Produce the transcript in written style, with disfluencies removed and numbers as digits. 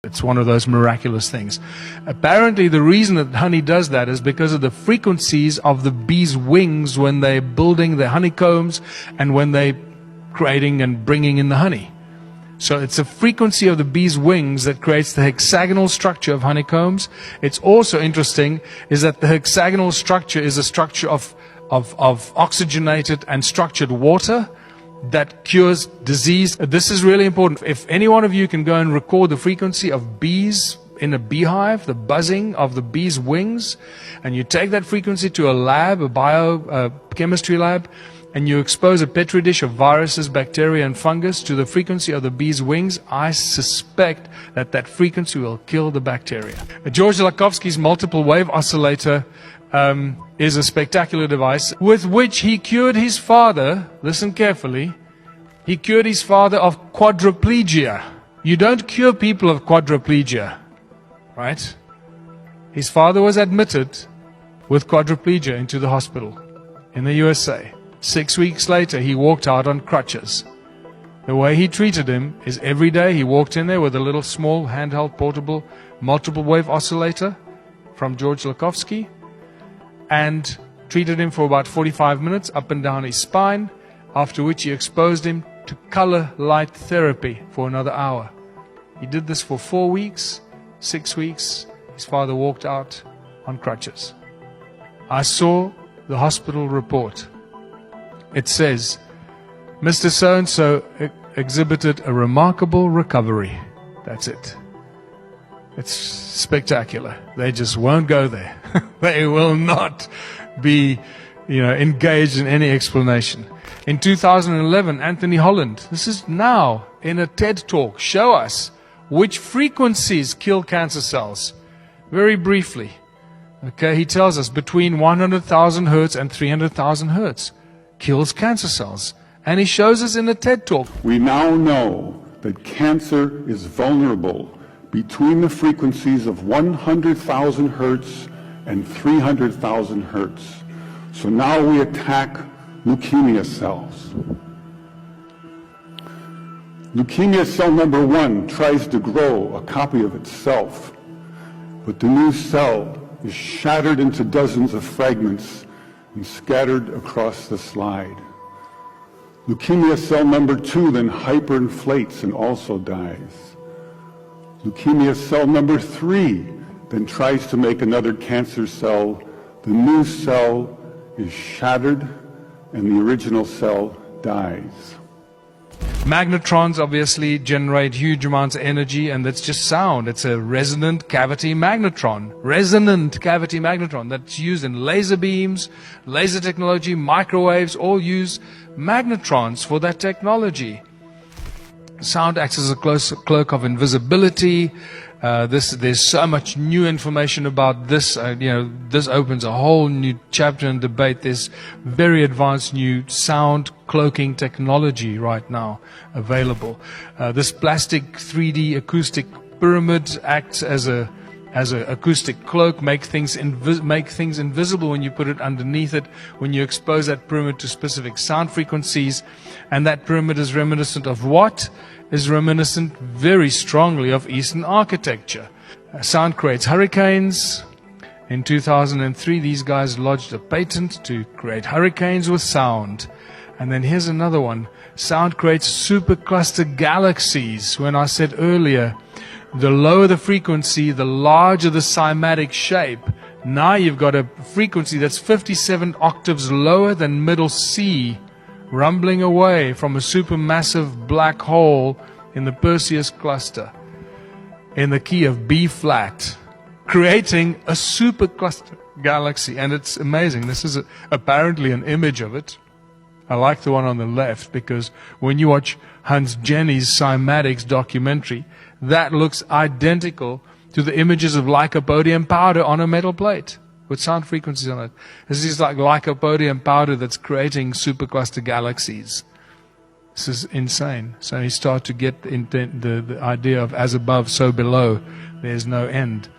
It's one of those miraculous things. Apparently, the reason that honey does that is because of the frequencies of the bees' wings when they're building their honeycombs and when they're creating and bringing in the honey. So it's a frequency of the bees' wings that creates the hexagonal structure of honeycombs. It's also interesting is that the hexagonal structure is a structure of oxygenated and structured water that cures disease. This is really important. If any one of you can go and record the frequency of bees in a beehive, the buzzing of the bees' wings, and you take that frequency to a lab, a biochemistry lab, and you expose a petri dish of viruses, bacteria, and fungus to the frequency of the bees' wings, I suspect that that frequency will kill the bacteria. George Lakhovsky's multiple wave oscillator is a spectacular device with which he cured his father. Listen carefully. He cured his father of quadriplegia. You don't cure people of quadriplegia, right? His father was admitted with quadriplegia into the hospital in the USA. 6 weeks later, he walked out on crutches. The way he treated him is every day he walked in there with a little small handheld portable multiple wave oscillator from George Lakhovsky, and treated him for about 45 minutes up and down his spine, after which he exposed him to color light therapy for another hour. He did this for 4 weeks, 6 weeks. His father walked out on crutches. I saw the hospital report. It says, Mr. So-and-so exhibited a remarkable recovery. That's it. It's spectacular. They just won't go there. They will not be, engaged in any explanation. In 2011, Anthony Holland, this is now in a TED Talk, show us which frequencies kill cancer cells. Very briefly. Okay, he tells us between 100,000 hertz and 300,000 hertz kills cancer cells. And he shows us in a TED Talk. We now know that cancer is vulnerable between the frequencies of 100,000 hertz and 300,000 hertz. So now we attack leukemia cells. Leukemia cell number 1 tries to grow a copy of itself, but the new cell is shattered into dozens of fragments and scattered across the slide. Leukemia cell number 2 then hyperinflates and also dies. Leukemia cell number 3 then tries to make another cancer cell. The new cell is shattered and the original cell dies. Magnetrons obviously generate huge amounts of energy, and that's just sound. It's a resonant cavity magnetron. Resonant cavity magnetron that's used in laser beams, laser technology, microwaves, all use magnetrons for that technology. Sound acts as a cloak of invisibility. There's so much new information about this. This opens a whole new chapter and debate. There's very advanced new sound cloaking technology right now available. This plastic 3D acoustic pyramid acts as a acoustic cloak, make things invisible when you put it underneath it, when you expose that pyramid to specific sound frequencies. And that pyramid is reminiscent of what? Is reminiscent very strongly of Eastern architecture. Sound creates hurricanes. In 2003, these guys lodged a patent to create hurricanes with sound. And then here's another one. Sound creates supercluster galaxies. When I said earlier, the lower the frequency, the larger the cymatic shape. Now you've got a frequency that's 57 octaves lower than middle C, rumbling away from a supermassive black hole in the Perseus cluster in the key of B flat, creating a supercluster galaxy. And it's amazing. This is apparently an image of it. I like the one on the left because when you watch Hans Jenny's Cymatics documentary, that looks identical to the images of lycopodium powder on a metal plate with sound frequencies on it. This is like lycopodium powder that's creating supercluster galaxies. This is insane. So you start to get the idea of as above, so below. There's no end.